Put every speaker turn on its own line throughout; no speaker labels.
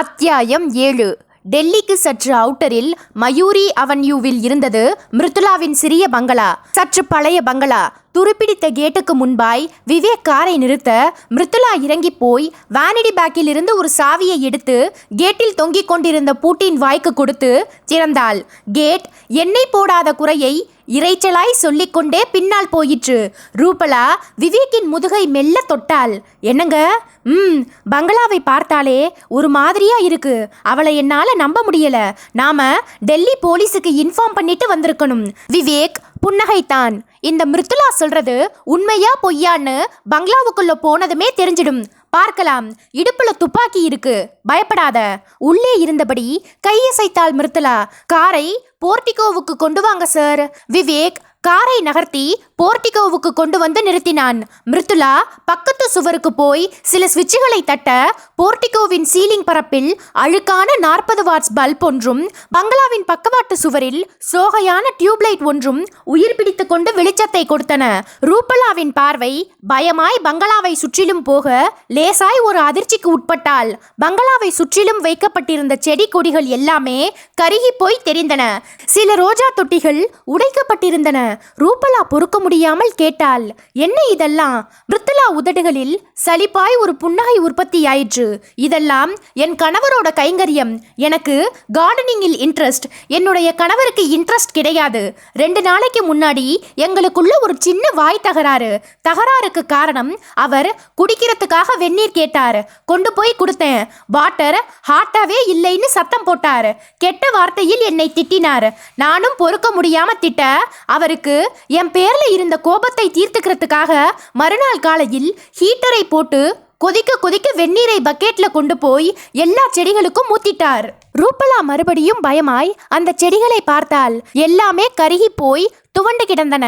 அத்தியாயம் 7. டெல்லிக்கு சற்று அவுட்டரில் மயூரி அவென்யூவில் இருந்தது மிருதுளாவின் சிறிய பங்களா. சற்று பழைய பங்களா. துருப்பிடித்த கேட்டுக்கு முன்பாய் விவேக் காரை நிறுத்த மிருதுளா இறங்கி போய் வேனிடி பேக்கில் இருந்து ஒரு சாவியை எடுத்து கேட்டில் தொங்கிக் கொண்டிருந்த பூட்டின் வாய்க்கு கொடுத்து திறந்தாள். கேட் எண்ணெய் போடாத குறையை இறைச்சலாய் சொல்லிக்கொண்டே பின்னால் போயிற்று. ரூபலா விவேக்கின் முதுகை மெல்ல தொட்டாள். என்னங்க? பங்களாவை பார்த்தாலே ஒரு மாதிரியா இருக்கு. அவளை என்னால நம்ப முடியல. நாம டெல்லி போலீஸுக்கு இன்ஃபார்ம் பண்ணிட்டு வந்திருக்கணும். விவேக் புன்னகைத்தான். இந்த மிருதுளா சொல்றது உண்மையா பொய்யான்னு பங்களாவுக்குள்ள போனதுமே தெரிஞ்சிடும். பார்க்கலாம். இடுப்புல துப்பாக்கி இருக்கு, பயப்படாத. உள்ளே இருந்தபடி கையசைத்தாள் மிருதுளா. காரை போர்டிகோவுக்கு கொண்டு வாங்க சார். விவேக் காரை நகர்த்தி போர்டிகோவுக்கு கொண்டு வந்து நிறுத்தினான். மிருதுளா பக்கத்து சுவருக்கு போய் சில சுவிட்சுகளை தட்ட போர்டிகோவின் சீலிங் பரப்பில் அழுக்கான 40 வாட்ஸ் பல்ப் ஒன்றும் பங்களாவின் பக்கவாட்டு சுவரில் சோகையான டியூப்லைட் ஒன்றும் உயிர் பிடித்து கொண்டு வெளிச்சத்தை கொடுத்தன. ரூபலாவின் பார்வை பயமாய் பங்களாவை சுற்றிலும் போக லேசாய் ஒரு அதிர்ச்சிக்கு உட்பட்டாள். பங்களாவை சுற்றிலும் வைக்கப்பட்டிருந்த செடி கொடிகள் எல்லாமே கருகி போய் தெரிந்தன. சில ரோஜா தொட்டிகள் உடைக்கப்பட்டிருந்தன. ரூபலா பொறுக்க முடியாமல் கேட்டாள், என்ன இதெல்லாம்? மிருதுளா உதடுகளில் சலிப்பாய் ஒரு புன்னகை உற்பத்தியாயிற்று. இதெல்லாம் என் கணவரோட கைங்கரியம். எனக்கு கார்டனிங்கில் இன்ட்ரெஸ்ட். என்னுடைய கணவருக்கு இன்ட்ரெஸ்ட் கிடையாது. 2 நாளைக்கு முன்னாடி எங்களுக்குள்ள ஒரு சின்ன வாய் தகராறு. தகராறுக்கு காரணம் அவர் குடிக்கிறதுக்காக வெந்நீர் கேட்டார். கொண்டு போய் கொடுத்தேன். வாட்டர் ஹாட்டாவே இல்லைன்னு சத்தம் போட்டார். கெட்ட வார்த்தையில் என்னை திட்டினார். நானும் பொறுக்க முடியாம திட்ட அவருக்கு என் பேர்ல இருந்த கோபத்தை தீர்த்துக்கிறதுக்காக மறுநாள் காலையில் ஹீட்டரை போட்டு கொதிக்க கொதிக்க வெந்நீரை பக்கெட்ல கொண்டு போய் எல்லா செடிகளுக்கும் ஊத்திட்டார். ரூபலா மறுபடியும் பயமாய் அந்த செடிகளை பார்த்தாள். எல்லாமே கருகி போய் துவண்டு கிடந்தன.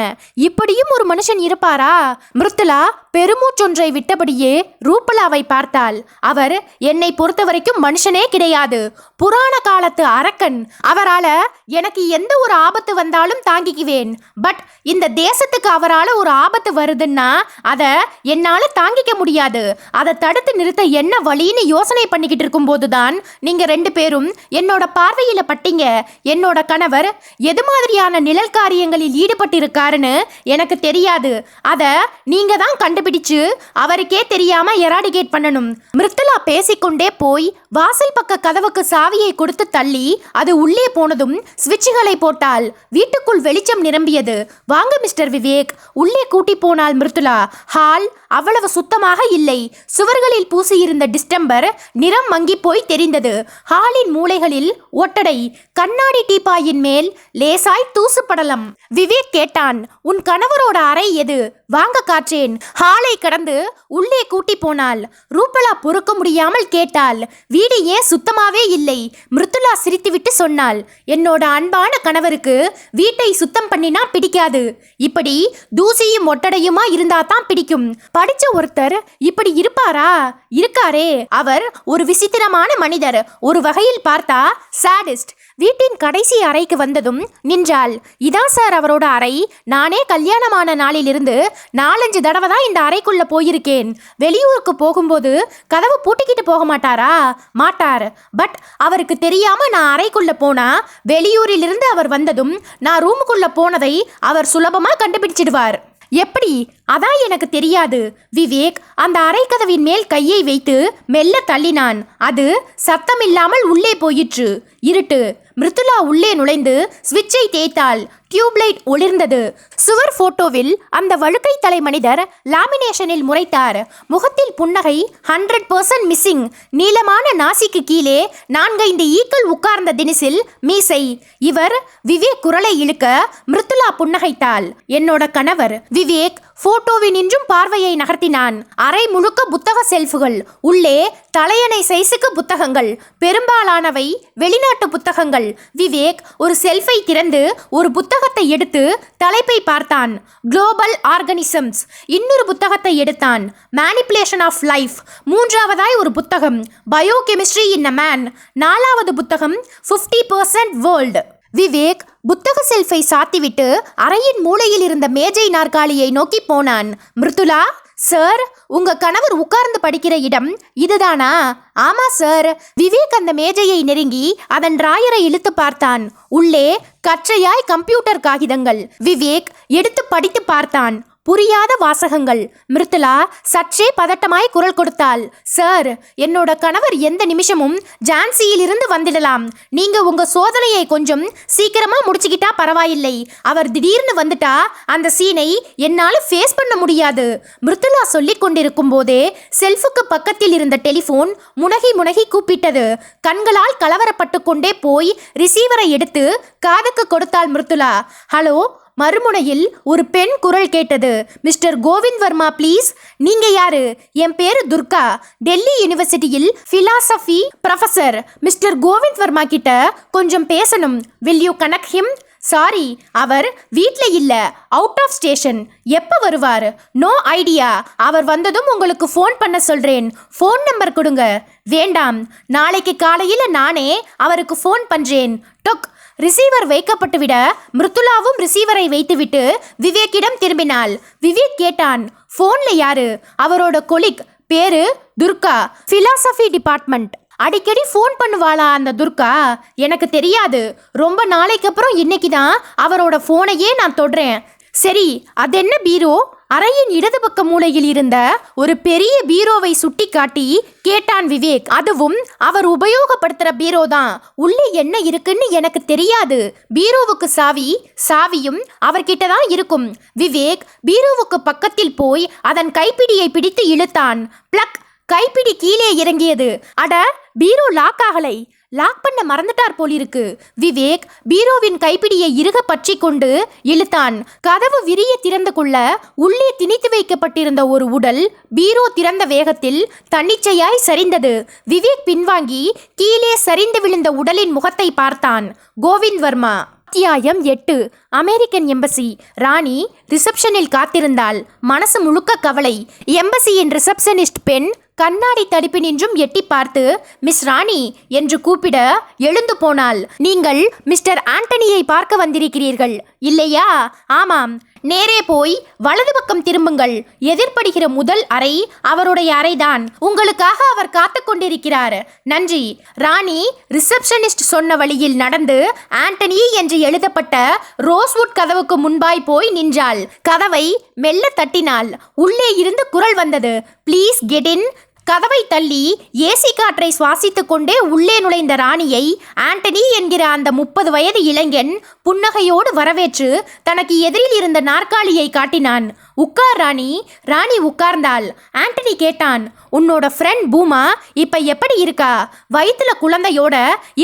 இப்படியும் ஒரு மனுஷன் இருப்பாரா? மிருதுளா பெருமூச்சொன்றை விட்டபடியே ரூபலாவை பார்த்தாள். அவர் என்னை பொறுத்த வரைக்கும் மனுஷனே கிடையாது. புராண காலத்து அரக்கன். அவரால எனக்கு எந்த ஒரு ஆபத்து வந்தாலும் தாங்கிக்குவேன். பட் இந்த தேசத்துக்கு அவரால் ஒரு ஆபத்து வருதுன்னா அதை என்னால தாங்கிக்க முடியாது. அதை தடுத்து நிறுத்த என்ன வழின்னு யோசனை பண்ணிக்கிட்டு இருக்கும் போதுதான் நீங்க 2 பேரும் என்னோட பார்வையில பட்டீங்க. என்னோட கணவர் எது மாதிரியான நிழல் காரியங்களில் ஈடுபட்டிருக்காருன்னு எனக்கு தெரியாது. அத நீங்க தான் கண்டுபிடிச்சு அவருக்கே தெரியாம எராடிகேட் பண்ணணும். மிருதுளா பேசிக்கொண்டே போய் வாசல் பக்க கதவுக்கு சாவியை கொடுத்து தள்ளி அது உள்ளே போனதும் சுவிட்சுகளை போட்டாள். வீட்டுக்குள் வெளிச்சம் நிரம்பியது. வாங்க மிஸ்டர் விவேக். உள்ளே கூட்டி போனாள் மிருதுளா. ஹால் அவ்வளவு சுத்தமாக இல்லை. சுவர்களில் பூசியிருந்த டிஸ்டம்பர் நிறம் மங்கி போய் தெரிந்தது. ஹாலின் மூலைகளில் ஒட்டடை. கண்ணாடி டீப்பாயின் மேல் லேசாய் தூசு படலம். விவேக் கேட்டான், உன் கணவரோட அறை எது? வாங்க காற்றேன். ஹாலை கடந்து உள்ளே கூட்டி போனாள். ரூபலா பொறுக்க முடியாமல் கேட்டாள், வீடு ஏன் சுத்தமாவே இல்லை? மிருதுளா சிரித்துவிட்டு சொன்னாள், என்னோட அன்பான கணவருக்கு வீட்டை சுத்தம் பண்ணினா பிடிக்காது. இப்படி தூசியும் ஒட்டடையுமா இருந்தா தான் பிடிக்கும். படிச்ச ஒருத்தர் இப்படி இருப்பாரா? இருக்காரே. அவர் ஒரு விசித்திரமான மனிதர். ஒரு வகையில் பார்த்தா சாடிஸ்ட். வீட்டின் கடைசி அறைக்கு வந்ததும் நின்றாள். இதான் சார் அவரோட அறை. நானே கல்யாணமான நாளிலிருந்து 4-5 தடவை தான் இந்த அறைக்குள்ள போயிருக்கேன். வெளியூருக்கு போகும்போது கதவு பூட்டிக்கிட்டு போக மாட்டாரா? மாட்டார். பட் அவருக்கு தெரியாம நான் அறைக்குள்ள போனா வெளியூரிலிருந்து அவர் வந்ததும் நான் ரூமுக்குள்ள போனதை அவர் சுலபமா கண்டுபிடிச்சிடுவார். எப்படி? அதான் எனக்கு தெரியாது. விவேக் அந்த அறைக்கதவின் மேல் கையை வைத்து மெல்ல தள்ளினான். அது சத்தமில்லாமல் உள்ளே போயிற்று. இருட்டு. மிருதுளா உள்ளே நுழைந்து ஸ்விட்சை தேய்த்தாள். டியூப்லைட் ஒளிர்ந்தது. சுவர் போட்டோவில் அந்த வழுக்கை தலை மனிதர் லாமினேஷனில் முறைத்தார். முகத்தில் புன்னகை 100% மிஸ்ஸிங். நீளமான நாசிக்கு கீழே 4-5 ஈக்கள் உட்கார்ந்த தினிசில் மீசை. இவர்? விவேக் குரலை இழுக்க மிருதுளா புன்னகைத்தாள். என்னோட கணவர். விவேக் போட்டோவினின்றும் பார்வையை நகர்த்தினான். அறை முழுக்க புத்தக செல்ஃபுகள். உள்ளே தலையணை சைஸுக்கு புத்தகங்கள். பெரும்பாலானவை வெளிநாட்டு புத்தகங்கள். விவேக் ஒரு செல்ஃபை திறந்து ஒரு புத்தகத்தை எடுத்து தலைப்பை பார்த்தான். Global organisms. இன்னொரு புத்தகத்தை எடுத்தான். Manipulation of life. 3ஆவதாய் ஒரு புத்தகம். Biochemistry in a man. 4ஆவது புத்தகம் 50% வேர்ல்டு. விவேக் புத்தக செல்ஃபை சாத்திவிட்டு அறையின் மூலையில் இருந்த மேஜை நாற்காலியை நோக்கி போனான். மிருதுளா சார், உங்க கணவர் உட்கார்ந்து படிக்கிற இடம் இதுதானா? ஆமா சார். விவேக் அந்த மேஜையை நெருங்கி அதன் டிராயரை இழுத்து பார்த்தான். உள்ளே கற்றையாய் கம்ப்யூட்டர் காகிதங்கள். விவேக் எடுத்து படித்து பார்த்தான். புரியாத வாசகங்கள். மிருதுளா சற்றே பதட்டமாய் குரல் கொடுத்தாள். சார், என்னோட கணவர் எந்த நிமிஷமும் ஜான்சியில் இருந்து வந்துடலாம். நீங்க உங்க சோதனையை கொஞ்சம் சீக்கிரமா முடிச்சுக்கிட்டா பரவாயில்லை. அவர் திடீர்னு வந்துட்டா அந்த சீனை என்னால ஃபேஸ் பண்ண முடியாது. மிருதுளா சொல்லிக் கொண்டிருக்கும் போதே செல்ஃபுக்கு பக்கத்தில் இருந்த டெலிஃபோன் முனகி கூப்பிட்டது. கண்களால் கலவரப்பட்டு கொண்டே போய் ரிசீவரை எடுத்து காதுக்கு கொடுத்தாள் மிருதுளா. ஹலோ. மறுமுனையில் ஒரு பெண் குரல் கேட்டது. Mister Govind Varma please. நீங்க யாரு? என் பேரு துர்கா. டெல்லி யூனிவர்சிட்டியில் philosophy professor. Mister Govind Varma கிட்ட கொஞ்சம் பேசணும். Will you connect him? Sorry, அவர் வீட்டில் இல்லை, அவுட் ஆஃப் ஸ்டேஷன். எப்போ வருவார்? No idea. அவர் வந்ததும் உங்களுக்கு ஃபோன் பண்ண சொல்கிறேன். ஃபோன் நம்பர் கொடுங்க. வேண்டாம், நாளைக்கு காலையில் நானே அவருக்கு ஃபோன் பண்ணுறேன். டொக். ரிசீவர் வைக்கப்பட்டு விட மிருதுளாவும் ரிசீவரை வைத்துவிட்டு விவேக்கிடம் திரும்பினாள். விவேக் கேட்டான், ஃபோன்ல யாரு? அவரோட கொலிக். பேரு துர்கா, பிலாசபி டிபார்ட்மெண்ட். அடிக்கடி ஃபோன் பண்ணுவாளா அந்த துர்கா? எனக்கு தெரியாது. ரொம்ப நாளைக்கு அப்புறம் இன்னைக்கு தான் அவரோட ஃபோனையே நான் தொடுறேன். சரி, அது என்ன பீரோ? அறையின் இடது பக்க மூலையில் இருந்த ஒரு பெரிய பீரோவை சுட்டி காட்டி கேட்டான் விவேக். அதுவும் அவர் உபயோகப்படுத்துற பீரோ தான். உள்ளே என்ன இருக்குன்னு எனக்கு தெரியாது. பீரோவுக்கு சாவியும் அவர்கிட்ட தான் இருக்கும். விவேக் பீரோவுக்கு பக்கத்தில் போய் அதன் கைப்பிடியை பிடித்து இழுத்தான். பிளக். கைப்பிடி கீழே இறங்கியது. அட, பீரோ லாக் ஆகலை. லாக் பண்ண மறந்துட்டார் போலிருக்கு. விவேக் பீரோவின் கைப்பிடியை இறுக பற்றி கொண்டு இழுத்தான். கதவு விரிய திறந்து கொள்ள உள்ளே திணித்து வைக்கப்பட்டிருந்த ஒரு உடல் பீரோ திறந்த வேகத்தில் தன்னிச்சையாய் சரிந்தது. விவேக் பின்வாங்கி கீழே சரிந்து விழுந்த உடலின் முகத்தை பார்த்தான். கோவிந்த் வர்மா. அத்தியாயம் 8. American embassy. ராணி ரிசப்ஷனில் காத்திருந்தாள். மனசு முழுக்க கவலை. எம்பசியின் ரிசப்ஷனிஸ்ட் பெண் கண்ணாடி தடுப்பினின்றும் எட்டி பார்த்து மிஸ் ராணி என்று கூப்பிட எழுந்து போனாள். நீங்கள் மிஸ்டர் ஆண்டனியை பார்க்க வந்திருக்கிறீர்கள் இல்லையா? ஆமாம். நேரே போய் வலது பக்கம் திரும்புங்கள். எதிர்படுகிற முதல் அறை அவருடைய அறைதான். உங்களுக்காக அவர் காத்து கொண்டிருக்கிறார். நன்றி. ராணி ரிசப்ஷனிஸ்ட் சொன்ன வழியில் நடந்து ஆண்டனி என்று எழுதப்பட்ட ரோஸ்வுட் கதவுக்கு முன்பாய் போய் நின்றாள். கதவை மெல்ல தட்டினாள். உள்ளே இருந்து குரல் வந்தது. Please get in. கதவை தள்ளி ஏசி காற்றை சுவாசித்துக் கொண்டே உள்ளே நுழைந்த ராணியை ஆண்டனி என்கிற அந்த 30 வயது இளைஞன் புன்னகையோடு வரவேற்று தனக்கு எதிரில் இருந்த நாற்காலியை காட்டினான். உட்கார் ராணி. ராணி உட்கார்ந்தாள். ஆண்டனி கேட்டான், உன்னோட ஃப்ரெண்ட் பூமா இப்ப எப்படி இருக்கா? வயிற்றுல குழந்தையோட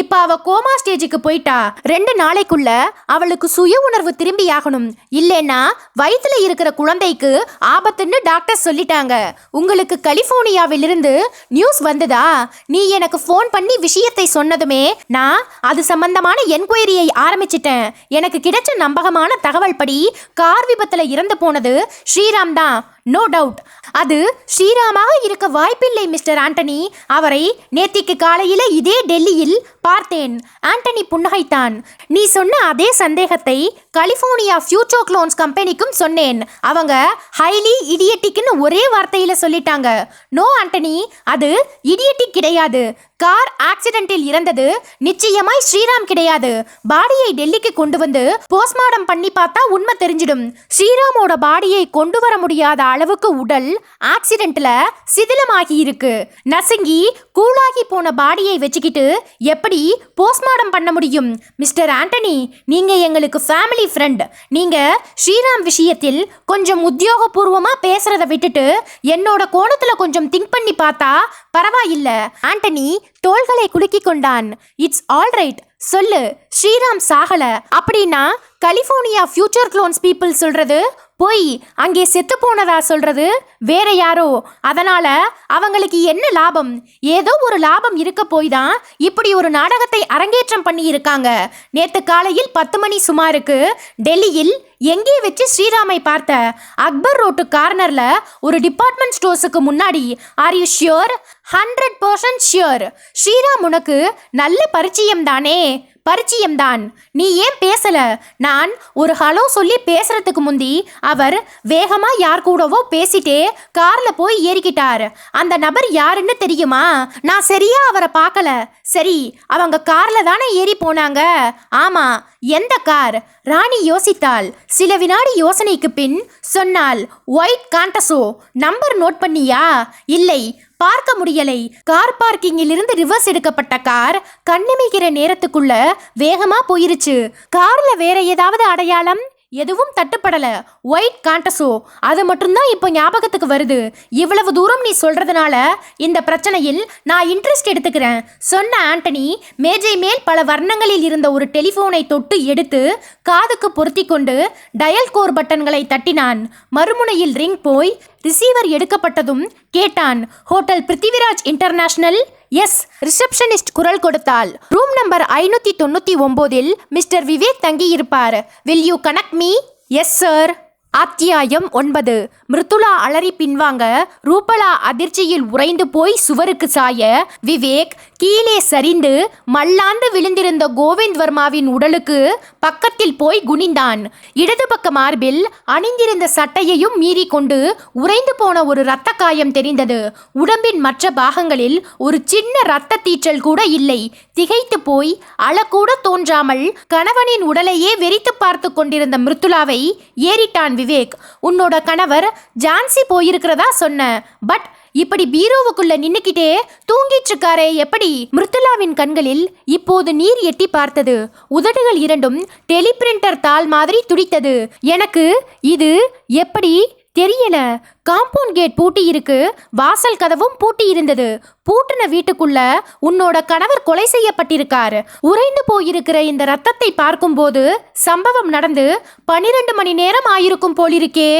இப்ப அவ கோமா ஸ்டேஜுக்கு போயிட்டா. 2 நாளைக்குள்ள அவளுக்கு சுய உணர்வு திரும்பி ஆகணும். இல்லைன்னா வயிற்றுல இருக்கிற குழந்தைக்கு ஆபத்துன்னு டாக்டர் சொல்லிட்டாங்க. உங்களுக்கு கலிபோர்னியாவில் இருந்து நியூஸ் வந்ததா? நீ எனக்கு ஃபோன் பண்ணி விஷயத்தை சொன்னதுமே நான் அது சம்பந்தமான என்கொயரியை ஆரம்பிச்சிட்டேன். எனக்கு கிடைச்ச நம்பகமான தகவல் படி கார் விபத்துல இறந்து போனது ஸ்ரீராம் தான். No doubt. அது ஸ்ரீராமாக இருக்க வாய்ப்பில்லை மிஸ்டர் ஆண்டனி. அவரை நேத்திக்கு காலையில இதே டெல்லியில் பார்த்தேன். ஆண்டனி புன்னகைத்தான். நீ சொன்ன அதே சந்தேகத்தை கலிபோர்னியா ஃபியூச்சோக்ளோன்ஸ் கம்பெனிக்கும் சொன்னேன். அவங்க ஹைலி இடியட்டிக்னு ஒரே வார்த்தையில சொல்லிட்டாங்க. நோ ஆண்டனி, அது இடியட்டிக் கிடையாது. கார் ஆக்சிடென்ட்டில் இறந்தது நிச்சயமாய் ஸ்ரீராம் கிடையாது. பாடியை டெல்லிக்கு கொண்டு வந்து போஸ்ட்மார்டம் பண்ணி பார்த்தா உண்மை தெரிஞ்சிடும். ஸ்ரீராமோட பாடியை கொண்டு வர முடியாத அளவுக்கு உடல் ஆக்சிடென்ட்ல சிதிலமாகி இருக்கு. நசுங்கி கூலாகி போன பாடியை வச்சுக்கிட்டு எப்படி போஸ்ட்மார்டம் பண்ண முடியும்? மிஸ்டர் ஆண்டனி, நீங்க எங்களுக்கு ஃபேமிலி ஃப்ரெண்ட். நீங்க ஸ்ரீராம் விஷயத்தில் கொஞ்சம் உத்தியோகபூர்வமா பேசுறத விட்டுட்டு என்னோட கோணத்துல கொஞ்சம் திங்க் பண்ணி பார்த்தா பரவாயில்ல. ஆண்டனி தோள்களை குலுக்கி கொண்டான். It's all right. சொல்லு, ஸ்ரீராம் சாகல அப்படின்னா கலிபோர்னியா ஃபியூச்சர் க்ளோன்ஸ் பீப்புள் சொல்றது போய். அங்கே செத்து போனதா சொல்றது வேற யாரோ. அதனால அவங்களுக்கு என்ன லாபம்? ஏதோ ஒரு லாபம் இருக்க போய் தான் இப்படி ஒரு நாடகத்தை அரங்கேற்றம் பண்ணி இருக்காங்க. நேத்து காலையில் 10 மணி சுமாருக்கு டெல்லியில் எங்கே வச்சு ஸ்ரீராமை பார்த்த? அக்பர் ரோட்டு கார்னர்ல ஒரு டிபார்ட்மெண்ட் ஸ்டோர்ஸுக்கு முன்னாடி. Are you sure? 100% sure. Sriram உனக்கு நல்ல பரிச்சயம் தானே? பரிச்சயம்தான். நீ ஏன் பேசல? நான் ஒரு ஹலோ சொல்லி பேசுறதுக்கு முந்தி அவர் வேகமா யார் கூடவோ பேசிட்டே கார்ல போய் ஏறிக்கிட்டார். அந்த நபர் யாருன்னு தெரியுமா? நான் சரியா அவரை பார்க்கல. சரி, அவங்க கார்ல தானே ஏறி போனாங்க. ஆமா, எந்த கார்? ராணி யோசித்தாள். சில வினாடி யோசனைக்கு பின் சொன்னாள், ஒயிட் காண்டஸோ. நம்பர் நோட் பண்ணியா? இல்லை, பார்க்க முடியலை. கார் பார்க்கிங்கில் இருந்து ரிவர்ஸ் எடுக்கப்பட்ட கார் கண்ணிமைக்கிற நேரத்துக்குள்ள வேகமா போயிருச்சு. கார்ல வேற ஏதாவது அடையாளம்? எதுவும் தட்டுப்படல. ஒயிட் காண்டஸோ, அது மட்டும்தான் இப்போ ஞாபகத்துக்கு வருது. இவ்வளவு தூரம் நீ சொல்றதுனால இந்த பிரச்சனையில் நான் இன்ட்ரெஸ்ட் எடுத்துக்கிறேன் சொன்ன ஆண்டனி மேஜை மேல் பல வர்ணங்களில் இருந்த ஒரு டெலிஃபோனை தொட்டு எடுத்து காதுக்கு பொருத்தி கொண்டு டயல் கோர் பட்டன்களை தட்டினான். மறுமுனையில் ரிங் போய் ரிசீவர் எடுக்கப்பட்டதும் கேட்டான், hotel Prithviraj international? Yes. Receptionist குரல் கொடுத்தாள். ரூம் நம்பர் 599 மிஸ்டர் விவேக் தங்கியிருப்பார். Will you connect me? Yes sir. அத்தியாயம் 9. மிருதுளா அலறி பின்வாங்க, ரூபலா அதிர்ச்சியில் உறைந்து போய் சுவருக்கு சாய, விவேக் கீழே சரிந்து மல்லாந்து விழுந்திருந்த கோவிந்த் வர்மாவின் உடலுக்கு பக்கத்தில் போய் குனிந்தான். இடது பக்க மார்பில் அணிந்திருந்த சட்டையையும் மீறி கொண்டு உறைந்து போன ஒரு இரத்த காயம் தெரிந்தது. உடம்பின் மற்ற பாகங்களில் ஒரு சின்ன இரத்த தீச்சல் கூட இல்லை. திகைத்து போய் அழக்கூட தோன்றாமல் கணவனின் உடலையே வெறித்து பார்த்து கொண்டிருந்த மிருதுளாவை ஏறிட்டான் விவேக். உன்னோட கணவர் ஜான்சி போயிருக்கிறதா சொன்ன, பட் இப்படி பீரோவுக்குள்ள நின்னுக்கிட்டே தூங்கிட்டு இருக்காரே எப்படி? மிருதுளாவின் கண்களில் இப்போது நீர் எட்டி பார்த்தது. உதடுகள் இரண்டும் டெலிபிரிண்டர் தாள் மாதிரி துடித்தது. எனக்கு இது எப்படி தெரியல. காம்பவுண்ட் கேட் பூட்டி இருக்கு, வாசல் கதவும் பூட்டி இருந்தது. பூட்டின வீட்டுக்குள்ள உன்னோட கணவர் கொலை செய்யப்பட்டிருக்காரு. உறைந்து போயிருக்கிற இந்த ரத்தத்தை பார்க்கும்போது சம்பவம் நடந்து 12 மணி நேரம் ஆயிருக்கும் போலிருக்கே.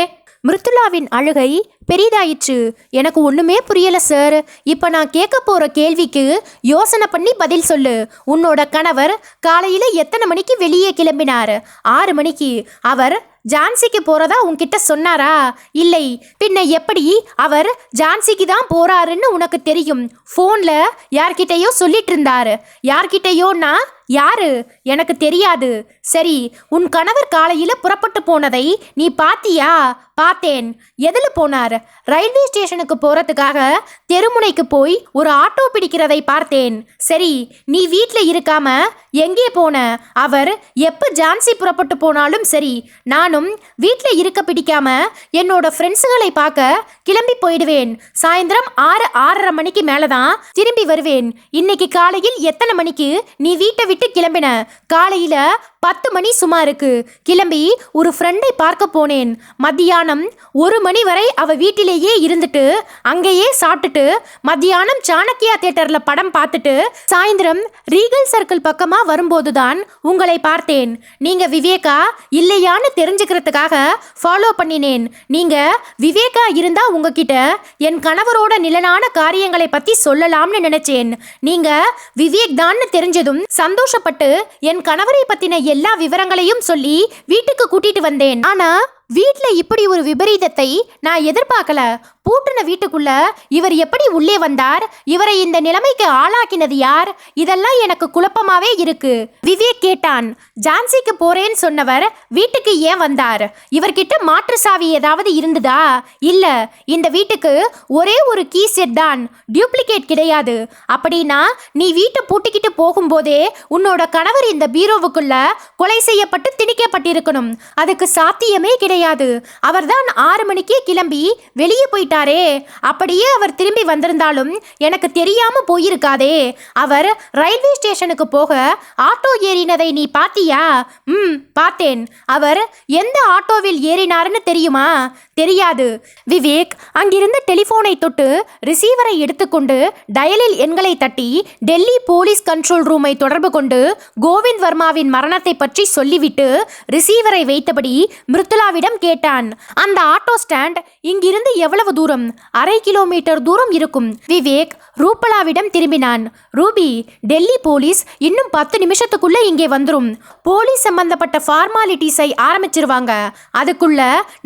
மிருதுளாவின் அழுகை பெரிதாயிற்று. எனக்கு ஒண்ணுமே புரியல சார். இப்ப நான் கேட்க போற கேள்விக்கு யோசனை பண்ணி பதில் சொல்லு. உன்னோட கணவர் காலையில எத்தனை மணிக்கு வெளியே கிளம்பினார்? 6 மணிக்கு. அவர் ஜான்சிக்கு போறதா உன்கிட்ட சொன்னாரா? இல்லை. பின்ன எப்படி அவர் ஜான்சிக்கு தான் போறாருன்னு உனக்கு தெரியும்? போன்ல யார்கிட்டயோ சொல்லிட்டு இருந்தாரு. யார்கிட்டயோன்னா யாரு? எனக்கு தெரியாது. சரி, உன் கணவர் காலையில புறப்பட்டு போனதை நீ பாத்தியா? பார்த்தேன். எதுல போனார்? ரயில்வே ஸ்டேஷனுக்கு போறதுக்காக தெருமுனைக்கு போய் ஒரு ஆட்டோ பிடிக்கிறதை பார்த்தேன். சரி, நீ வீட்ல இருக்காம எங்கே போன? அவர் எப்ப ஜான்சி புறப்பட்டு போனாலும் சரி, நானும் வீட்ல இருக்க பிடிக்காம என்னோட ஃப்ரெண்ட்ஸுகளை பார்க்க கிளம்பி போயிடுவேன். சாயந்தரம் 6-6:30 மணிக்கு மேலதான் திரும்பி வருவேன். இன்னைக்கு காலையில் எத்தனை மணிக்கு நீ வீட்டை விட்டு கிளம்பின? காலையில 10 மணி சுமாருக்கு கிளம்பி ஒரு ஃப்ரெண்டை பார்க்க போனேன். மத்தியானம் 1 மணி வரை அவ வீட்டிலேயே இருந்துட்டு அங்கேயே சாப்பிட்டுட்டு மத்தியானம் சாணக்கியா தியேட்டர்ல படம் பார்த்துட்டு சாயந்தரம் ரீகல் சர்க்கிள் பக்கமா வரும்போதுதான் உங்களை பார்த்தேன். நீங்க விவேகா இல்லையான்னு தெரிஞ்சுக்கிறதுக்காக ஃபாலோ பண்ணினேன். நீங்க விவேகா இருந்தா உங்ககிட்ட என் கணவரோட நிழலான காரியங்களை பத்தி சொல்லலாம்னு நினைச்சேன். நீங்க விவேக் தான்னு தெரிஞ்சதும் சந்தோஷப்பட்டு என் கணவரை பத்தின எல்லா விவரங்களையும் சொல்லி வீட்டுக்கு கூட்டிட்டு வந்தேன். ஆனா வீட்ல இப்படி ஒரு விபரீதத்தை நான் எதிர்பார்க்கல. பூட்டின வீட்டுக்குள்ள இவர் எப்படி உள்ளே வந்தார்? இவரை இந்த நிலைமைக்கு ஆளாக்கினது யார்? இதெல்லாம் எனக்கு குழப்பமாவே இருக்கு. விவேக் கேட்டான். ஜான்சிக்கு போறேன்னு சொன்னவர் வீட்டுக்கு ஏன் வந்தார்? இவர்கிட்ட மாற்று சாவி ஏதாவது இருந்ததா? இல்ல, இந்த வீட்டுக்கு ஒரே ஒரு கீ செட் தான், டியூப்ளிகேட் கிடையாது. அப்படின்னா நீ வீட்டை பூட்டிக்கிட்டு போகும்போதே உன்னோட கணவர் இந்த பீரோவுக்குள்ள கொலை செய்யப்பட்டு திணிக்கப்பட்டிருக்கணும். அதுக்கு சாத்தியமே கிடையாது. அவர்தான் 6 மணிக்கே கிளம்பி வெளியே போயிட்டாரே. அப்படியே அவர் திரும்பி வந்திருந்தாலும் எனக்கு தெரியாம போயிருக்காதே. அவர் ரயில்வே ஸ்டேஷனுக்கு போக ஆட்டோ ஏறினதை நீ பாத்தியா? பார்த்தேன். அவர் எந்த ஆட்டோவில் ஏறினார்னு தெரியுமா? தெரியாது. விவேக் அங்கிருந்த டெலிபோனை தொட்டு ரிசீவரை எடுத்துக்கொண்டு டயலில் எண்களை தட்டி டெல்லி போலீஸ் கண்ட்ரோல் ரூமை தொடர்பு கொண்டு கோவிந்த் வர்மாவின் மரணத்தை பற்றி சொல்லிவிட்டு ரிசீவரை வைத்தபடி மிருதுளாவிடம் கேட்டான். அந்த ஆட்டோ ஸ்டாண்ட் இங்கிருந்து எவ்வளவு தூரம்? 1/2 கிலோமீட்டர் தூரம் இருக்கும். விவேக் ரூபலாவிடம் திரும்பினான். ரூபி, டெல்லி போலீஸ் இன்னும் 10 நிமிஷத்துக்குள்ள இங்கே வந்துரும். போலீஸ் சம்பந்தப்பட்ட ஃபார்மாலிட்டிஸை ஆரம்பிச்சிருவாங்க. அதுக்குள்ள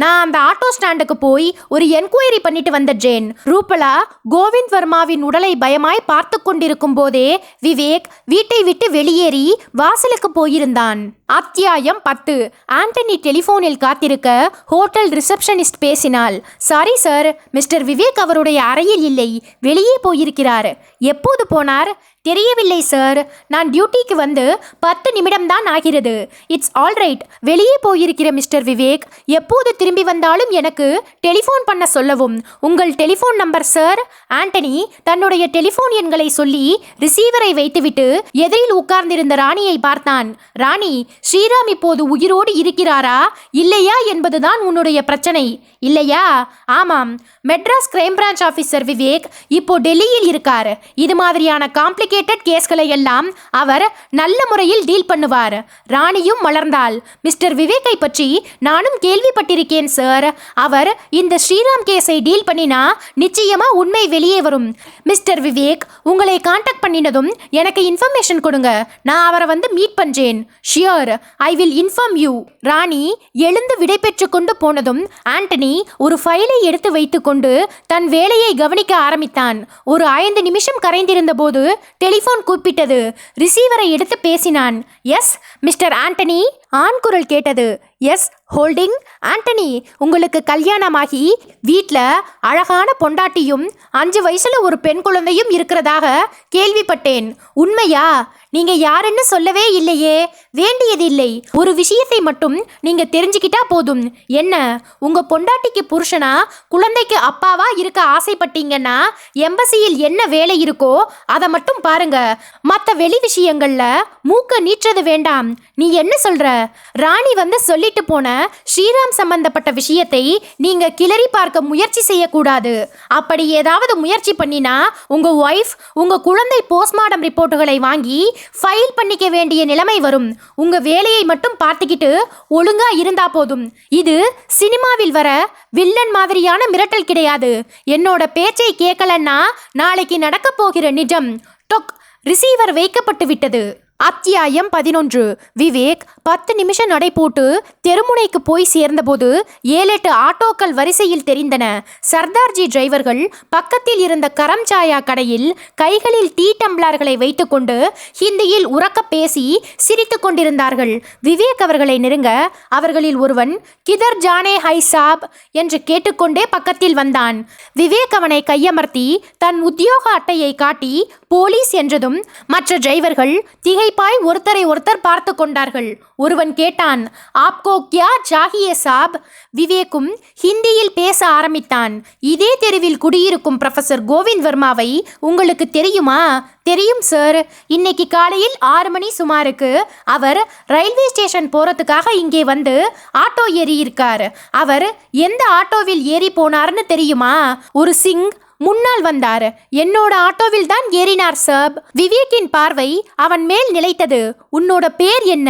நான் அந்த ஆட்டோ ஸ்டாண்டுக்கு போய் ஒரு என்கொயரி பண்ணிட்டு வந்துடுறேன். ரூபலா கோவிந்த் வர்மாவின் உடலை பயமாய் பார்த்து கொண்டிருக்கும் போதே விவேக் வீட்டை விட்டு வெளியேறி வாசலுக்கு போயிருந்தான். அத்தியாயம் 10. ஆண்டனி டெலிபோனில் காத்திருக்க ஹோட்டல் ரிசப்ஷனிஸ்ட் பேசினாள். சாரி சார், மிஸ்டர் விவேக் அவருடைய அறையில் இல்லை, வெளியே போயிருக்கிறார். எப்போது போனார்? தெரியவில்லை சார். நான் டியூட்டிக்கு வந்து 10 நிமிடம்தான் ஆகிறது. It's alright. வெளியே போயிருக்கிற மிஸ்டர் விவேக் எப்போது திரும்பி வந்தாலும் எனக்கு டெலிஃபோன் பண்ண சொல்லவும். உங்கள் டெலிஃபோன் நம்பர் சார்? ஆண்டனி தன்னுடைய டெலிஃபோன் எண்களை சொல்லி ரிசீவரை வைத்துவிட்டு எதிரில் உட்கார்ந்திருந்த ராணியை பார்த்தான். ராணி, ஸ்ரீராம் இப்போது உயிரோடு இருக்கிறாரா இல்லையா என்பதுதான் உன்னுடைய பிரச்சனை இல்லையா? ஆமாம், Madras crime branch officer Vivek இப்போ டெல்லியில் இருக்கார். இது மாதிரியான காம்ப்ளிகேட்டட் கேஸ்களை எல்லாம் அவர் நல்ல முறையில் டீல் பண்ணுவார். ராணியும் மலர்ந்தாள். மிஸ்டர் விவேக்கை பற்றி நானும் கேள்விப்பட்டிருக்கேன் சார். அவர் இந்த ஸ்ரீராம் கேஸை டீல் பண்ணினா நிச்சயமா உண்மை வெளியே வரும். மிஸ்டர் விவேக் உங்களை கான்டாக்ட் பண்ணினதும் எனக்கு இன்ஃபர்மேஷன் கொடுங்க. நான் அவரை வந்து மீட் பண்றேன். Sure, I will inform you. Rani எழுந்து விடை பெற்று கொண்டு போனதும் ஆண்டனி ஒரு ஃபைலை எடுத்து வைத்துக்கொண்டு தன் வேலையை கவனிக்க ஆரம்பித்தான். ஒரு 5 நிமிஷம் கரைந்திருந்த போது டெலிஃபோன் கூப்பிட்டது. ரிசீவரை எடுத்து பேசினான். S mister Antony. ஆண் குரல் கேட்டது. S holding. ஆண்டனி, உங்களுக்கு கல்யாணமாகி வீட்டில் அழகான பொண்டாட்டியும் 5 வயசுல ஒரு பெண் குழந்தையும் இருக்கிறதாக கேள்விப்பட்டேன். உண்மையா? நீங்க யாருன்னு சொல்லவே இல்லையே. வேண்டியதில்லை, ஒரு விஷயத்தை மட்டும் நீங்க தெரிஞ்சுக்கிட்டா போதும். என்ன, உங்க பொண்டாட்டிக்கு புருஷனா குழந்தைக்கு அப்பாவா இருக்க ஆசைப்பட்டீங்கன்னா எம்பசியில் என்ன வேலை இருக்கோ அதை மட்டும் பாருங்க. மற்ற வெளி விஷயங்கள்ல மூக்க நீற்றது வேண்டாம். நீ என்ன சொல்ற? ராணி வந்து சொல்லிட்டு போன ஸ்ரீராம் சம்பந்தப்பட்ட விஷயத்தை நீங்க கிளறி பார்க்க முயற்சி செய்யக்கூடாது. அப்படி ஏதாவது முயற்சி பண்ணினா உங்க ஒய்ஃப் உங்க குழந்தை போஸ்ட்மார்டம் ரிப்போர்ட்டுகளை வாங்கி ஃபைல் பண்ணிக்க வேண்டிய நிலைமை வரும். உங்க வேலையை மட்டும் பார்த்துக்கிட்டு ஒழுங்கா இருந்தா போதும். இது சினிமாவில் வர வில்லன் மாதிரியான மிரட்டல் கிடையாது. என்னோட பேச்சை கேட்கலன்னா நாளைக்கு நடக்க போகிற நிஜம். டொக். ரிசீவர் வைக்கப்பட்டு விட்டது. அத்தியாயம் 11. விவேக் 10 நிமிஷம் நடை போட்டு தெருமுனைக்கு போய் சேர்ந்தபோது 7-8 ஆட்டோக்கள் வரிசையில் தெரிந்தன. சர்தார்ஜி டிரைவர்கள் பக்கத்தில் இருந்த கரம்சாயா கடையில் கைகளில் டீ டம்ளர்களை வைத்துக்கொண்டு ஹிந்தியில் உறக்க பேசி சிரித்து கொண்டிருந்தார்கள். விவேக் அவர்களை நெருங்க அவர்களில் ஒருவன் கிதர் ஜானே ஹை சாப் என்று கேட்டுக்கொண்டே பக்கத்தில் வந்தான். விவேக் அவனை கையமர்த்தி தன் உத்தியோக அட்டையை காட்டி போலீஸ் என்றதும் மற்ற டிரைவர்கள் திகைப்பாய் ஒருத்தரை ஒருத்தர் பார்த்து கொண்டார்கள். ஒருவன் கேட்டான், ஆப்கோ கியா சாஹியே சாப்? விவேக்கும் ஹிந்தியில் பேச ஆரம்பித்தான். இதே தெருவில் குடியிருக்கும் ப்ரொஃபசர் கோவிந்த் வர்மாவை உங்களுக்கு தெரியுமா? தெரியும் சார். இன்னைக்கு காலையில் 6 மணி சுமாருக்கு அவர் ரயில்வே ஸ்டேஷன் போறதுக்காக இங்கே வந்து ஆட்டோ ஏறி இருக்கார். அவர் எந்த ஆட்டோவில் ஏறி போனார்னு தெரியுமா? ஒரு சிங் முன்னால் வந்தார். என்னோட ஆட்டோவில் தான் ஏறினார் சாப். விவேக்கின் பார்வை அவன் மேல் நிலைத்தது. உன்னோட பேர் என்ன?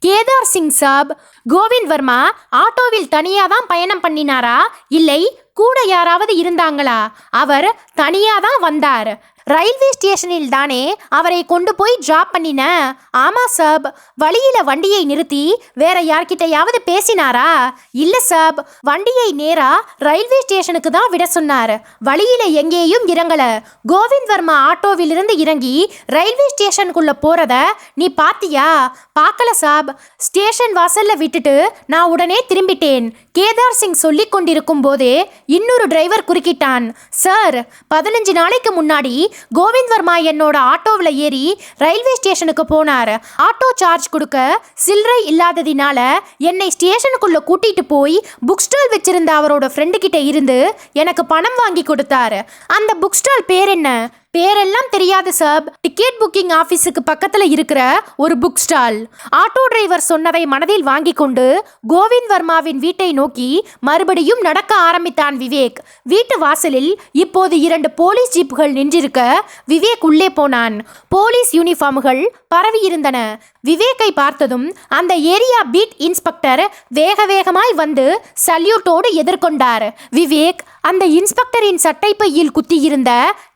கேதார் சிங் சாப். கோவிந்த் வர்மா ஆட்டோவில் தனியா தான் பயணம் பண்ணினாரா இல்லை கூட யாராவது இருந்தாங்களா? அவர் தனியா தான் வந்தார். ரயில்வே ஸ்டேஷனில் தானே அவரை கொண்டு போய் டிராப் பண்ணின? ஆமா சாப். வழியில வண்டியை நிறுத்தி வேற யார்கிட்டையாவது பேசினாரா? இல்ல சாப். வண்டியை நேரா ரயில்வே ஸ்டேஷனுக்கு தான் விட சொன்னார். வழியில எங்கேயும் இறங்கல. கோவிந்த் வர்மா ஆட்டோவிலிருந்து இறங்கி ரயில்வே ஸ்டேஷனுக்குள்ள போறத நீ பாத்தியா? பார்க்கல சாப். ஸ்டேஷன் வாசல்ல விட்டுட்டு நான் உடனே திரும்பிட்டேன். கேதார் சிங் சொல்லி கொண்டிருக்கும் போதே இன்னொரு டிரைவர் குறுக்கிட்டான். சார், 15 நாளைக்கு முன்னாடி கோவிந்த் வர்மா என்னோட ஆட்டோவில் ஏறி ரயில்வே ஸ்டேஷனுக்கு போனார். ஆட்டோ சார்ஜ் கொடுக்க சில்லறை இல்லாததினால என்னை ஸ்டேஷனுக்குள்ள கூட்டிட்டு போய் புக் ஸ்டால் வச்சிருந்த அவரோட ஃப்ரெண்டு கிட்ட இருந்து எனக்கு பணம் வாங்கி கொடுத்தாரு. அந்த புக் ஸ்டால் பேர் என்ன? பேரெல்லாம் தெரியாது சாப். டிக்கெட் புக்கிங் ஆஃபீஸுக்கு பக்கத்தில் இருக்கிற ஒரு புக் ஸ்டால். ஆட்டோ டிரைவர் சொன்னதை மனதில் வாங்கி கொண்டு கோவிந்த் வர்மாவின் வீட்டை நோக்கி மறுபடியும் நடக்க ஆரம்பித்தான் விவேக். வீட்டு வாசலில் இப்போது 2 போலீஸ் ஜீப்புகள் நின்றிருக்க விவேக் உள்ளே போனான். போலீஸ் யூனிஃபார்ம்கள் பரவி இருந்தன. விவேக்கை பார்த்ததும் அந்த ஏரியா பீட் இன்ஸ்பெக்டர் வேக வேகமாய் வந்து சல்யூட்டோடு எதிர்கொண்டார். விவேக் அந்த இன்ஸ்பெக்டரின் சட்டைப்பையில் குத்தியிருந்த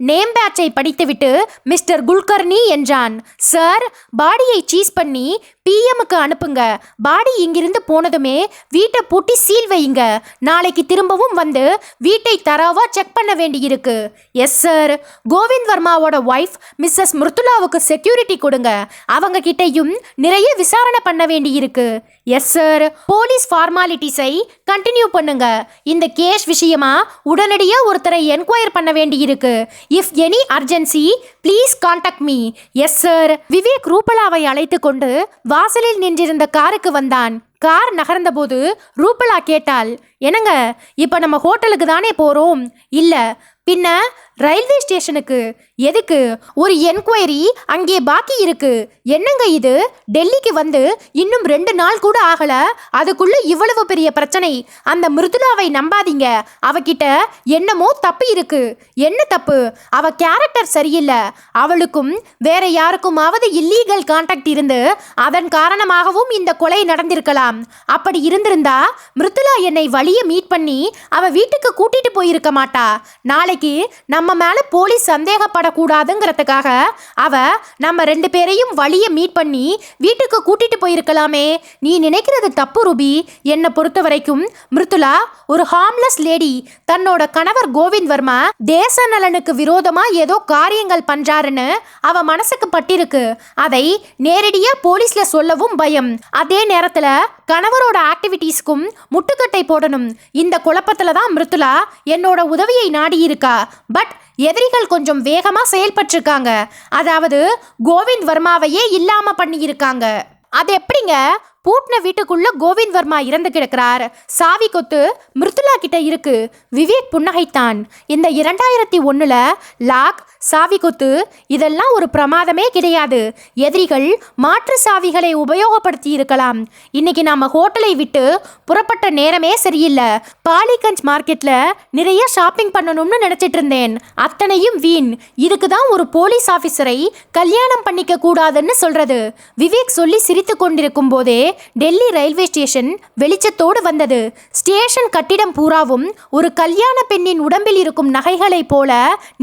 நேம் பேட்சை படித்துவிட்டு மிஸ்டர் குல்கர்னி என்றான். சார், பாடியை சீஸ் பண்ணி பிஎம்முக்கு அனுப்புங்க. பாடி இங்கிருந்து போனதுமே வீட்டை பூட்டி சீல் வையுங்க. நாளைக்கு திரும்பவும் வந்து வீட்டை தரவா செக் பண்ண வேண்டியிருக்கு. Yes sir. கோவிந்த் வர்மாவோட ஒய்ஃப் மிஸ்ஸஸ் மிருத்துலாவுக்கு செக்யூரிட்டி கொடுங்க. அவங்க கிட்டையும் நிறைய விசாரணை பண்ண வேண்டியிருக்கு. Yes sir. போலீஸ் ஃபார்மாலிட்டிஸை கண்டினியூ பண்ணுங்க. இந்த கேஸ் விஷயமா உடனடியா ஒருத்தரை என்கொயர் பண்ண வேண்டியிருக்கு. If any urgency please contact me. Yes sir. Vivek ரூபலாவை அழைத்து கொண்டு வாசலில் நின்றிருந்த காருக்கு வந்தான். கார் நகர்ந்தபோது ரூபலா கேட்டாள், என்னங்க, இப்போ நம்ம ஹோட்டலுக்கு தானே போகிறோம்? இல்லை, பின்ன ரயில்வே ஸ்டேஷனுக்கு எதுக்கு? ஒரு என்கொயரி அங்கே பாக்கி இருக்கு. என்னங்க இது? டெல்லிக்கு வந்து இன்னும் 2 நாள் கூட ஆகல, அதுக்குள்ள இவ்வளவு பெரிய பிரச்சனை. அந்த மிருதுலாவை நம்பாதீங்க. அவகிட்ட என்னமோ தப்பு இருக்கு. என்ன தப்பு? அவ கேரக்டர் சரியில்லை. அவளுக்கும் வேற யாருக்குமாவது இல்லீகல் கான்டாக்ட் இருந்து அதன் காரணமாகவும் இந்த கொலை நடந்திருக்கலாம். அப்படி இருந்திருந்தா மிருதுலா என்னை வழிய மீட் பண்ணி அவ வீட்டுக்கு கூட்டிட்டு போயிருக்க மாட்டா. நாளைக்கு நம்ம மேல போலீஸ் சந்தேகப்படக்கூடாதுங்கிறதுக்காக அவ நம்ம 2 பேரையும் வழிய மீட் பண்ணி வீட்டுக்கு கூட்டிட்டு போயிருக்கலாமே. நீ நினைக்கிறது தப்பு ரூபி. என்னை பொறுத்த வரைக்கும் மிருதுலா ஒரு ஹார்ம்லெஸ் லேடி. தன்னோட கணவர் கோவிந்த் வர்மா தேச நலனுக்கு விரோதமா ஏதோ காரியங்கள் பண்றாருன்னு அவ மனசுக்கு பட்டிருக்கு. அதை நேரடியா போலீஸ்ல சொல்லவும் பயம். அதே நேரத்துல கணவரோட ஆக்டிவிட்டீஸ்க்கும் முட்டுக்கட்டை போடணும். இந்த குழப்பத்துல தான் மிருதுலா என்னோட உதவியை நாடி இருக்கா. பட் எதிரிகள் கொஞ்சம் வேகமா செயல்பட்டிருக்காங்க. அதாவது கோவிந்த் வர்மாவையே இல்லாம பண்ணியிருக்காங்க. அது எப்படிங்க? பூட்ன வீட்டுக்குள்ள கோவிந்த் வர்மா இறந்து கிடக்கிறார். சாவி கொத்து மிருதுலா கிட்ட இருக்கு. விவேக் புன்னகைத்தான். இந்த 2001 லாக், சாவி கொத்து இதெல்லாம் ஒரு பிரமாதமே கிடையாது. எதிரிகள் மாற்று சாவிகளை உபயோகப்படுத்தி இருக்கலாம். இன்னைக்கு நாம ஹோட்டலை விட்டு புறப்பட்ட நேரமே சரியில்லை. பாலிகஞ்ச் மார்க்கெட்ல நிறைய ஷாப்பிங் பண்ணணும்னு நினைச்சிட்டு இருந்தேன். அத்தனையும் வீண். இதுக்கு தான் ஒரு போலீஸ் ஆஃபீஸரை கல்யாணம் பண்ணிக்க கூடாதுன்னு சொல்றது. விவேக் சொல்லி சிரித்து கொண்டிருக்கும் போதே டெல்லி ரயில்வே ஸ்டேஷன் வெளிச்சத்தோடு வந்தது. ஸ்டேஷன் கட்டிடம் பூராவும் ஒரு கல்யாண பெண்ணின் உடம்பில் இருக்கும் நகைகளைப் போல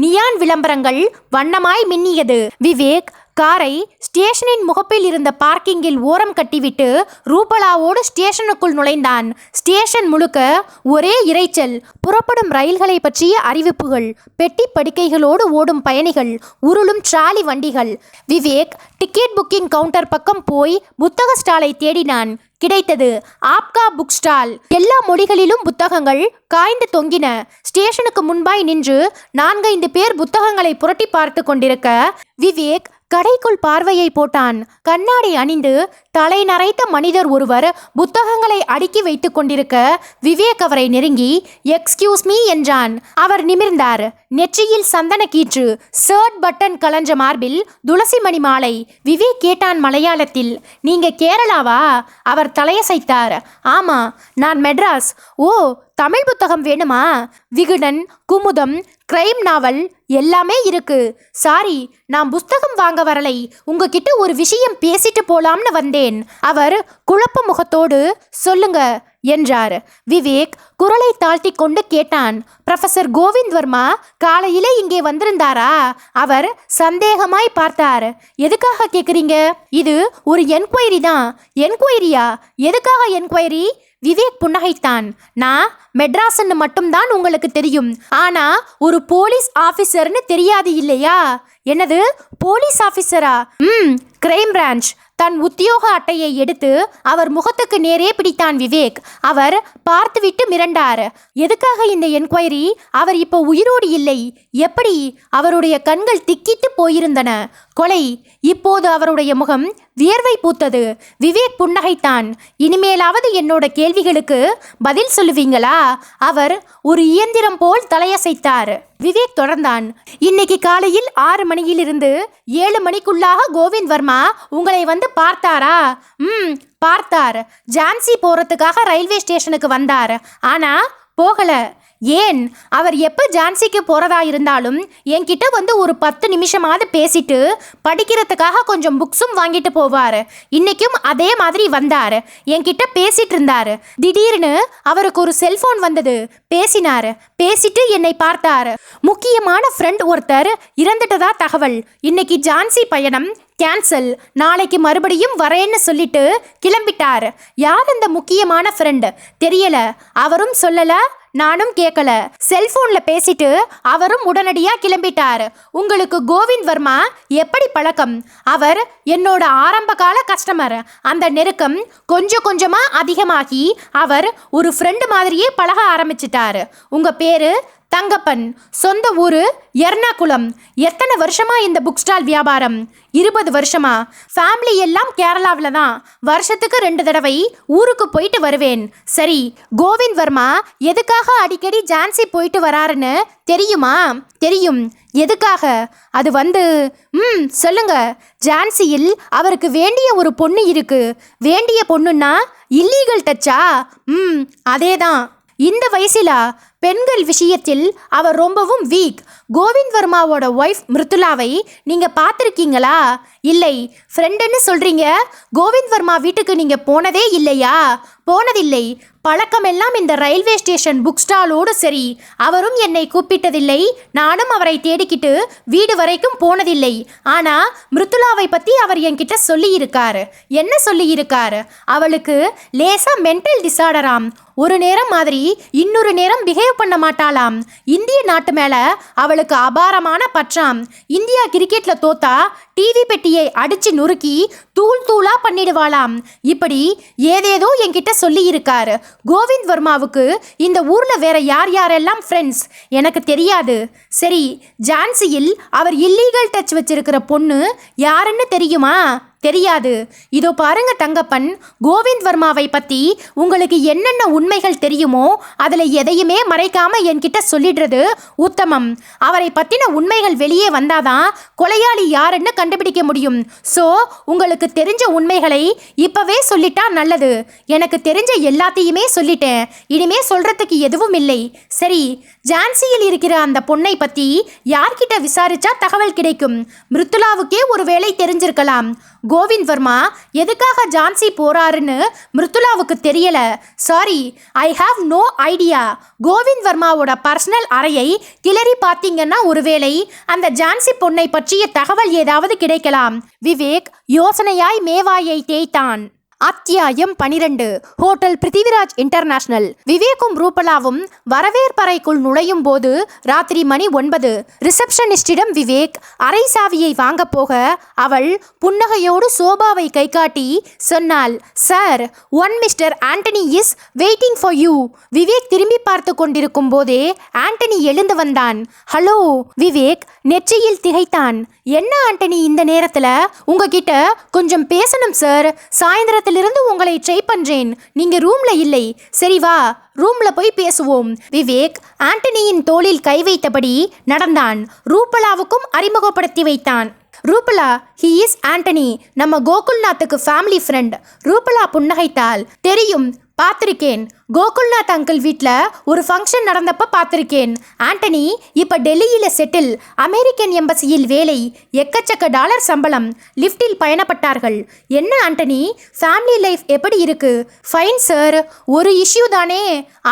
நியான் விளம்பரங்கள் வண்ணமாய் மின்னியது. விவேக் காரை ஸ்டேஷனின் முகப்பில் இருந்த பார்க்கிங்கில் ஓரம் கட்டிவிட்டு ரூபலாவோடு ஸ்டேஷனுக்குள் நுழைந்தான். ஸ்டேஷன் முழுக்க ஒரே இரைச்சல். புறப்படும் ரயில்களை பற்றிய அறிவிப்புகள், பெட்டி படுக்கைகளோடு ஓடும் பயணிகள், உருளும் ட்ராலி வண்டிகள். விவேக் டிக்கெட் புக்கிங் கவுண்டர் பக்கம் போய் புத்தக ஸ்டாலை தேடினான். கிடைத்தது. ஆப்கா புக் ஸ்டால். எல்லா மொழிகளிலும் புத்தகங்கள் காய்ந்து தொங்கின. ஸ்டேஷனுக்கு முன்பாய் நின்று 4-5 பேர் புத்தகங்களை புரட்டி பார்த்து கொண்டிருக்க விவேக் கடைக்குள் பார்வையை போட்டான். கண்ணாடி அணிந்து தலை நரைத்த மனிதர் ஒருவர் புத்தகங்களை அடுக்கி வைத்துக் கொண்டிருக்க விவேக் அவரை நெருங்கி எக்ஸ்கியூஸ் மீ என்றான். அவர் நிமிர்ந்தார். நெற்றியில் சந்தன கீற்று, ஷர்ட் பட்டன் கலஞ்ச மார்பில் துளசி மணி மாலை. விவேக் கேட்டான் மலையாளத்தில், நீங்க கேரளாவா? அவர் தலையசைத்தார். ஆமா, நான் மெட்ராஸ். ஓ, தமிழ் புத்தகம் வேணுமா? விகடன், குமுதம், கிரைம் நாவல் எல்லாமே இருக்கு. சாரி, நான் புஸ்தகம் வாங்க வரலை. உங்ககிட்ட ஒரு விஷயம் பேசிட்டு போலாம்னு வந்தேன். அவர் குழப்ப முகத்தோடு சொல்லுங்க என்றார். விவேக் குரலை தாழ்த்தி கொண்டு கேட்டான், ப்ரொஃபசர் கோவிந்த் வர்மா காலையிலே இங்கே வந்திருந்தாரா? அவர் சந்தேகமாய் பார்த்தார். எதுக்காக கேட்குறீங்க? இது ஒரு என்கொயரி தான். என்கொயரியா? எதுக்காக என்கொயரி? விவேக் புன்னகைத்தான். நான் மெட்ராஸ்ன்னு மட்டும்தான் உங்களுக்கு தெரியும். ஆனா ஒரு போலீஸ் ஆஃபீஸர்னு தெரியாது இல்லையா? என்னது, போலீஸ் ஆஃபீஸரா? Crime branch. தன் உத்தியோக அட்டையை எடுத்து அவர் முகத்துக்கு நேரே பிடித்தான் விவேக். அவர் பார்த்துவிட்டு மிரண்டார். எதுக்காக இந்த என்கொயரி? அவர் இப்போ உயிரோடு இல்லை. எப்படி? அவருடைய கண்கள் திக்கிட்டு போயிருந்தன. கொலை. இப்போது அவருடைய முகம் வியர்வை பூத்தது. விவேக் புன்னகைத்தான். இனிமேலாவது என்னோட கேள்விகளுக்கு பதில் சொல்லுவீங்களா? அவர் ஒரு இயந்திரம் போல் தலையசைத்தார். விவேக் தொடர்ந்தான். இன்னைக்கு காலையில் 6 மணியிலிருந்து 7 மணிக்குள்ளாக கோவிந்த் வர்மா உங்களை வந்து பார்த்தாரா? பார்த்தார். ஜான்சி போறதுக்காக ரயில்வே ஸ்டேஷனுக்கு வந்தார். ஆனா போகல. ஏன்? அவர் எப்போ ஜான்சிக்கு போகிறதா இருந்தாலும் என்கிட்ட வந்து ஒரு 10 நிமிஷமாவது பேசிட்டு படிக்கிறதுக்காக கொஞ்சம் புக்ஸும் வாங்கிட்டு போவார். இன்னைக்கும் அதே மாதிரி வந்தார், என்கிட்ட பேசிட்டு இருந்தார். திடீர்னு அவருக்கு ஒரு செல்ஃபோன் வந்தது, பேசினார். பேசிட்டு என்னை பார்த்தார். முக்கியமான ஃப்ரெண்ட் ஒருத்தர் இறந்துட்டதா தகவல். இன்னைக்கு ஜான்சி பயணம் கேன்சல், நாளைக்கு மறுபடியும் வரேன்னு சொல்லிட்டு கிளம்பிட்டார். யார் அந்த முக்கியமான ஃப்ரெண்ட் தெரியல, அவரும் சொல்லல, நானும் கேட்கல. செல்போன்ல பேசிட்டு அவரும் உடனடியா கிளம்பிட்டார். உங்களுக்கு கோவிந்த் வர்மா எப்படி பழக்கம்? அவர் என்னோட ஆரம்ப கால கஸ்டமர். அந்த நெருக்கம் கொஞ்சம் கொஞ்சமா அதிகமாகி அவர் ஒரு ஃப்ரெண்டு மாதிரியே பழக ஆரம்பிச்சிட்டாரு. உங்க பேரு தங்கப்பன், சொந்த ஊரு எர்ணாகுளம். எத்தனை வருஷமா இந்த புக் ஸ்டால் வியாபாரம்? 20 வருஷமா. ஃபேமிலி எல்லாம் கேரளாவில் தான். வருஷத்துக்கு 2 தடவை ஊருக்கு போயிட்டு வருவேன். சரி, கோவிந்த் வர்மா எதுக்காக அடிக்கடி ஜான்சி போயிட்டு வராருன்னு தெரியுமா? தெரியும். எதுக்காக? அது வந்து சொல்லுங்க. ஜான்சியில் அவருக்கு வேண்டிய ஒரு பொண்ணு இருக்கு. வேண்டிய பொண்ணுன்னா இல்லீகல் டச்சா? அதேதான். இந்த வயசில பெண்கள் விஷயத்தில் அவர் ரொம்பவும் வீக். கோவிந்த் வர்மாவோட ஒய்ஃப் மிருத்துலாவை நீங்க பார்த்துருக்கீங்களா? இல்லை. ஃப்ரெண்டுன்னு சொல்றீங்க, கோவிந்த் வர்மா வீட்டுக்கு நீங்க போனதே இல்லையா? போனதில்லை. பழக்கமெல்லாம் இந்த ரயில்வே ஸ்டேஷன் புக் ஸ்டாலோடு சரி. அவரும் என்னை கூப்பிட்டதில்லை, நானும் அவரை தேடிக்கிட்டு வீடு வரைக்கும் போனதில்லை. ஆனா மிருத்துலாவை பத்தி அவர் என்கிட்ட சொல்லியிருக்காரு. என்ன சொல்லியிருக்காரு? அவளுக்கு லேசா மென்டல் டிசார்டராம். ஒரு நேரம் மாதிரி இன்னொரு நேரம் பிஹேவ் பண்ண மாட்டாளாம். இந்திய நாட்டு மேல அவளுக்கு அபாரமான பற்றாம். இந்தியா கிரிக்கெட்ல தோத்தா டிவி பெட்டியை அடிச்சு நொறுக்கி தூள் தூளா பண்ணிடுவாளாம். இப்படி ஏதேதோ என்கிட்ட சொல்லி இருக்காரு. கோவிந்த் வர்மாவுக்கு இந்த ஊர்ல வேற யார் யாரெல்லாம் ஃப்ரெண்ட்ஸ் எனக்கு தெரியாது. சரி, ஜான்சியில் அவர் இல்லீகல் டச் வச்சிருக்கிற பொண்ணு யாருன்னு தெரியுமா? தெரியாது. இதோ பாருங்க தங்கப்பன், கோவிந்த் வர்மாவை பத்தி உங்களுக்கு என்னென்ன உண்மைகள் தெரியுமோ அதுல எதையுமே மறைக்காம என்கிட்ட சொல்லிடுறது உத்தமம். அவரை பத்தின உண்மைகள் வெளியே வந்தாதான் கொலையாளி யாருன்னு கண்டுபிடிக்க முடியும். ஸோ உங்களுக்கு தெரிஞ்ச உண்மைகளை இப்பவே சொல்லிட்டா நல்லது. எனக்கு தெரிஞ்ச எல்லாத்தையுமே சொல்லிட்டேன், இனிமே சொல்றதுக்கு எதுவும் இல்லை. சரி, ஜான்சியில் இருக்கிற அந்த பொண்ணை பத்தி யார்கிட்ட விசாரிச்சா தகவல் கிடைக்கும்? மிருத்துலாவுக்கே ஒரு வேளை தெரிஞ்சிருக்கலாம். கோவிந்த் வர்மா எதுக்காக ஜான்சி போறாருன்னு மிருத்துலாவுக்கு தெரியல. Sorry, I have no idea. Govind வர்மாவோட பர்சனல் அறையை கிளறி பார்த்தீங்கன்னா ஒருவேளை அந்த ஜான்சி பொண்ணை பற்றிய தகவல் ஏதாவது கிடைக்கலாம். விவேக் யோசனையாய் மேவாயை தேய்த்தான். அத்தியாயம் 12. Hotel Prithviraj international. விவேக்கும் ரூபலாவும் வரவேற்பறைக்குள் நுழையும் போது ராத்திரி மணி 9. ரிசப்ஷனிஸ்டிடம் விவேக் அறை சாவியை வாங்க போக அவள் புன்னகையோடு சோபாவை கை காட்டி சொன்னாள், sir, one mister Antony is waiting for you. Vivek திரும்பி பார்த்து கொண்டிருக்கும் போதே ஆண்டனி எழுந்து வந்தான். ஹலோ. விவேக் நெற்றியில் திகைத்தான். என்ன ஆண்டனி இந்த நேரத்துல? உங்ககிட்ட கொஞ்சம் பேசணும் சார். சாயந்தரத்திலிருந்து உங்களை ட்ரை பண்றேன், நீங்க ரூம்ல இல்லை. சரி வா, ரூம்ல போய் பேசுவோம். விவேக் ஆண்டனியின் தோளில் கை வைத்தபடி நடந்தான். ரூபலாவுக்கும் அறிமுகப்படுத்தி வைத்தான். ரூபலா, ஹி இஸ் ஆண்டனி, நம்ம கோகுல்நாத்துக்கு ஃபேமிலி ஃப்ரெண்ட். ரூபலா புன்னகைத்தாள். தெரியும், பார்த்துருக்கேன். கோகுல்நாத் அங்கிள் வீட்டில் ஒரு ஃபங்க்ஷன் நடந்தப்ப பார்த்துருக்கேன். ஆண்டனி இப்போ டெல்லியில் செட்டில், அமெரிக்கன் எம்பசியில் வேலை, எக்கச்சக்க டாலர் சம்பளம். லிஃப்டில் பயணப்பட்டார்கள். என்ன ஆண்டனி, ஃபேமிலி லைஃப் எப்படி இருக்கு? Fine sir. ஒரு இஷ்யூ தானே?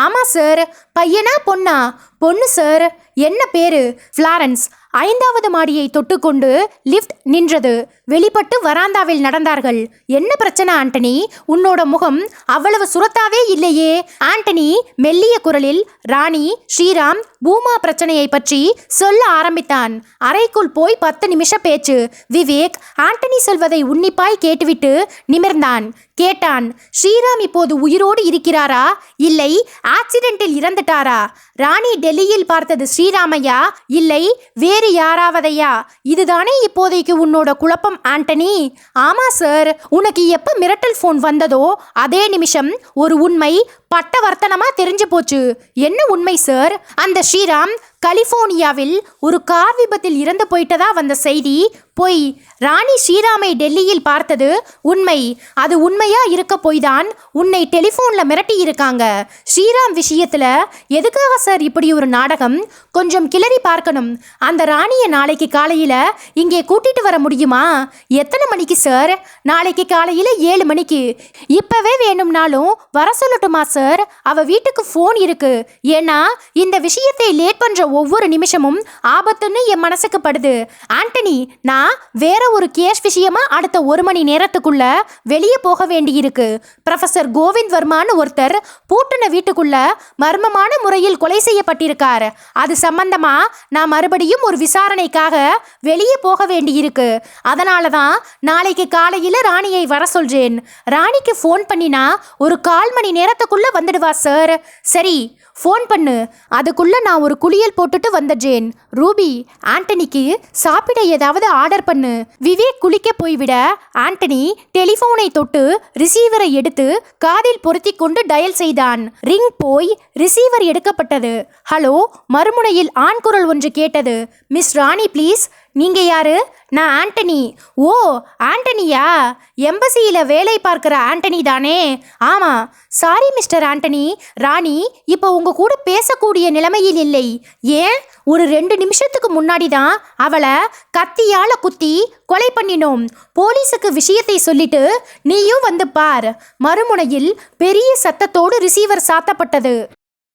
ஆமாம் சார். பையனா பொண்ணா? பொண்ணு சார். என்ன பேரு? ஃப்ளாரன்ஸ். 5வது மாடியை தொட்டுக்கொண்டு லிஃப்ட் நின்றது. வெளிப்பட்டு வராந்தாவில் நடந்தார்கள். என்ன பிரச்சனை ஆண்டனி? உன்னோட முகம் அவ்வளவு சுரத்தாவே இல்லையே. ஆண்டனி மெல்லிய குரலில் ராணி, ஸ்ரீராம், பூமா பிரச்சனையை பற்றி சொல்ல ஆரம்பித்தான். அறைக்குள் போய் 10 நிமிஷ பேச்சு. விவேக் ஆண்டனி சொல்வதை உன்னிப்பாய் கேட்டுவிட்டு நிமிர்ந்தான். கேட்டான், ஸ்ரீராம் இப்போது உயிரோடு இருக்கிறாரா, இல்லை ஆக்சிடென்ட்டில் இறந்துட்டாரா? ராணி டெல்லியில் பார்த்தது ஸ்ரீராமையா, இல்லை வேறு யாராவதையா? இதுதானே இப்போதைக்கு உன்னோட குழப்பம் ஆண்டனி? ஆமா சார். உனக்கு எப்போ மிரட்டல் ஃபோன் வந்ததோ அதே நிமிஷம் ஒரு உண்மை பட்டவர்த்தனமா தெரிஞ்சு போச்சு. என்ன உண்மை சார்? அந்த ஸ்ரீராம் கலிபோர்னியாவில் ஒரு கார் விபத்தில் இறந்து போயிட்டதா வந்த செய்தி பொய். ராணி ஸ்ரீராமை டெல்லியில் பார்த்தது உண்மை. அது உண்மையா இருக்க போய் தான் உன்னை டெலிஃபோன்ல மிரட்டி இருக்காங்க. ஸ்ரீராம் விஷயத்துல எதுக்காக சார் இப்படி ஒரு நாடகம்? கொஞ்சம் கிளறி பார்க்கணும். அந்த ராணியை நாளைக்கு காலையில இங்கே கூட்டிட்டு வர முடியுமா? எத்தனை மணிக்கு சார்? நாளைக்கு காலையில 7 மணிக்கு. இப்பவே வேணும்னாலும் வர சொல்லட்டுமா சார்? அவ வீட்டுக்கு ஃபோன் இருக்கு. ஏன்னா இந்த விஷயத்தை லேட் பண்ற ஒவ்வொரு நிமிஷமும் ஆபத்துன்னு என் மனசுக்கு படுது. ஆண்டனி, நான் வேற ஒரு கேஸ் விஷயமா அடுத்த 1 மணி நேரத்துக்குள்ள வெளியே போக வேண்டியிருக்கு. ப்ரொஃபசர் கோவிந்த் வர்மான்னு ஒருத்தர் பூட்டின வீட்டுக்குள்ள மர்மமான முறையில் கொலை செய்யப்பட்டிருக்கார். அது சம்பந்தமா நான் மறுபடியும் ஒரு விசாரணைக்காக வெளியே போக வேண்டியிருக்கு. அதனால தான் நாளைக்கு காலையில ராணியை வர சொல்றேன். ராணிக்கு ஃபோன் பண்ணினா ஒரு 1/4 மணி நேரத்துக்குள்ள வந்துடுவா சார். சரி, ஃபோன் பண்ணு. அதுக்குள்ள நான் ஒரு குளியல் போட்டுட்டு வந்துடுறேன். ரூபி, ஆண்டனிக்கு சாப்பிட ஏதாவது ஆர்டர் பண்ணு. விவேக் குளிக்க போய்விட ஆண்டனி டெலிஃபோனை தொட்டு ரிசீவரை எடுத்து காதில் பொருத்தி கொண்டு டயல் செய்தான். ரிங் போய் ரிசீவர் எடுக்கப்பட்டது. ஹலோ, மறுமுனையில் ஆண் குரல் ஒன்று கேட்டது. Miss Rani please. நீங்க யாரு? நான் ஆண்டனி. ஓ, ஆண்டனியா? எம்பசியில் வேலை பார்க்குற ஆண்டனி தானே? ஆமாம். சாரி மிஸ்டர் ஆண்டனி, ராணி இப்போ உங்க கூட பேசக்கூடிய நிலைமையில் இல்லை. ஏன்? ஒரு 2 நிமிஷத்துக்கு முன்னாடி தான் அவளை கத்தியால குத்தி கொலை பண்ணினோம். போலீஸுக்கு விஷயத்தை சொல்லிட்டு நீயும் வந்து பார். மறுமுனையில் பெரிய சத்தத்தோடு ரிசீவர் சாத்தப்பட்டது.